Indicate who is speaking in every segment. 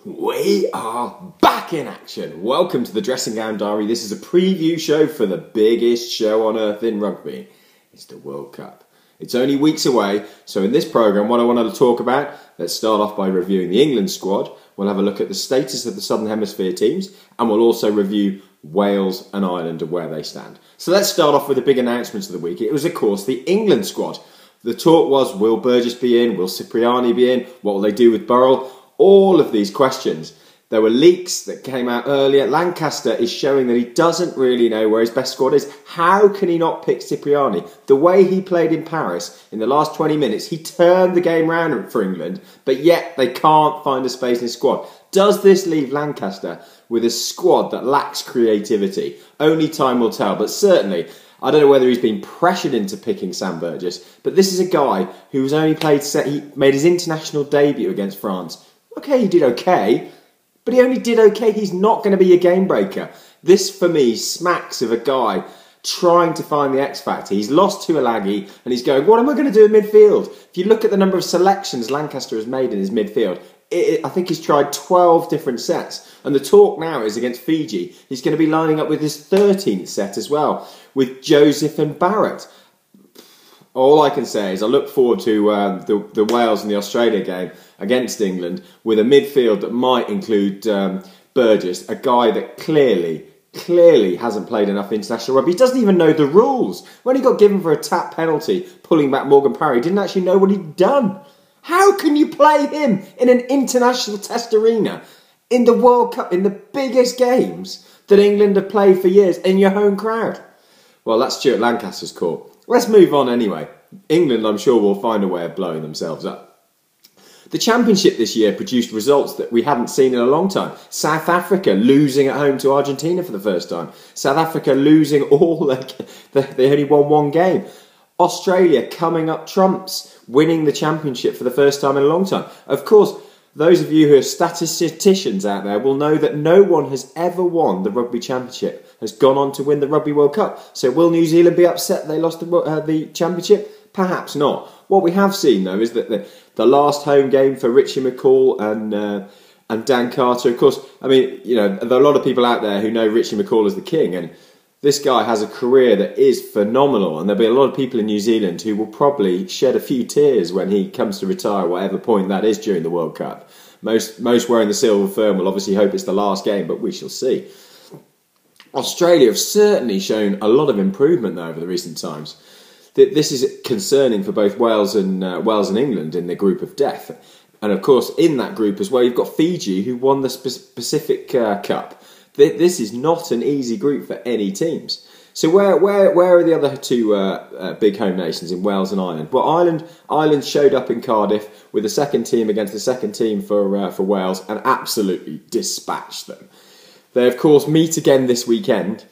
Speaker 1: We are back in action. Welcome to the Dressing Gown Diary. This is a preview show for the biggest show on earth in rugby. It's the World Cup. It's only weeks away, so in this programme, what I wanted to talk about, let's start off by reviewing the England squad. We'll have a look at the status of the Southern Hemisphere teams, and we'll also review Wales and Ireland and where they stand. So let's start off with the big announcements of the week. It was, of course, the England squad. The talk was, will Burgess be in? Will Cipriani be in? What will they do with Burrell? All of these questions. There were leaks that came out earlier. Lancaster is showing that he doesn't really know where his best squad is. How can he not pick Cipriani? The way he played in Paris in the last 20 minutes, he turned the game round for England, but yet they can't find a space in his squad. Does this leave Lancaster with a squad that lacks creativity? Only time will tell, but certainly, I don't know whether he's been pressured into picking Sam Burgess, but this is a guy who has only he made his international debut against France. Okay, he did okay, but he only did okay. He's not going to be a game breaker. This, for me, smacks of a guy trying to find the X factor. He's lost to Alagi, and he's going, what am I going to do in midfield? If you look at the number of selections Lancaster has made in his midfield, I think he's tried 12 different sets. And the talk now is against Fiji. He's going to be lining up with his 13th set as well, with Joseph and Barrett. All I can say is I look forward to the Wales and the Australia game against England with a midfield that might include Burgess, a guy that clearly hasn't played enough international rugby. He doesn't even know the rules. When he got given for a tap penalty, pulling back Morgan Parry, he didn't actually know what he'd done. How can you play him in an international test arena, in the World Cup, in the biggest games that England have played for years, in your home crowd? Well, that's Stuart Lancaster's call. Let's move on anyway. England, I'm sure, will find a way of blowing themselves up. The Championship this year produced results that we hadn't seen in a long time. South Africa losing at home to Argentina for the first time. South Africa losing all they only won one game. Australia coming up trumps, winning the Championship for the first time in a long time. Of course, those of you who are statisticians out there will know that no one has ever won the Rugby Championship, has gone on to win the Rugby World Cup. So will New Zealand be upset they lost the Championship? Perhaps not. What we have seen, though, is that the last home game for Richie McCall and Dan Carter, of course, I mean, you know, there are a lot of people out there who know Richie McCall as the king, and this guy has a career that is phenomenal, and there'll be a lot of people in New Zealand who will probably shed a few tears when he comes to retire, whatever point that is during the World Cup. Most wearing the silver fern will obviously hope it's the last game, but we shall see. Australia have certainly shown a lot of improvement though over the recent times. This is concerning for both Wales and England in the group of death. And of course, in that group as well, you've got Fiji, who won the Pacific Cup. This is not an easy group for any teams. So where are the other two big home nations in Wales and Ireland? Well, Ireland showed up in Cardiff with the second team against the second team for Wales and absolutely dispatched them. They, of course, meet again this weekend.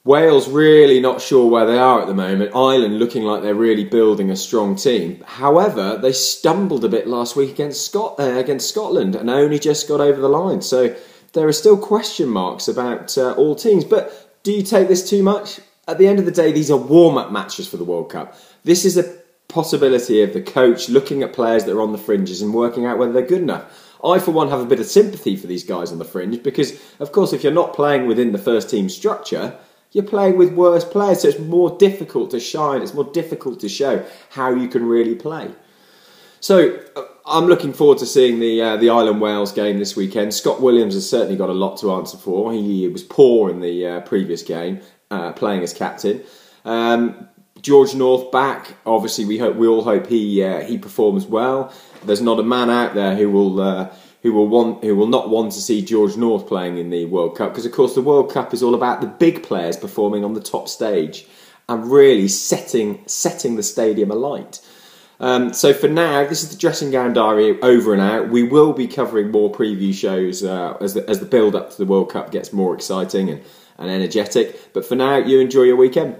Speaker 1: Wales really not sure where they are at the moment. Ireland looking like they're really building a strong team. However, they stumbled a bit last week against Scotland and only just got over the line. So there are still question marks about all teams. But do you take this too much? At the end of the day, these are warm-up matches for the World Cup. This is a possibility of the coach looking at players that are on the fringes and working out whether they're good enough. I, for one, have a bit of sympathy for these guys on the fringe because, of course, if you're not playing within the first team structure, you're playing with worse players, so it's more difficult to shine, it's more difficult to show how you can really play. So I'm looking forward to seeing the Ireland-Wales game this weekend. Scott Williams has certainly got a lot to answer for. He was poor in the previous game, playing as captain. George North back. Obviously, we all hope he performs well. There's not a man out there who will not want to see George North playing in the World Cup, because of course the World Cup is all about the big players performing on the top stage and really setting the stadium alight. So for now, this is the Dressing Gown Diary over and out. We will be covering more preview shows as the build up to the World Cup gets more exciting and energetic. But for now, you enjoy your weekend.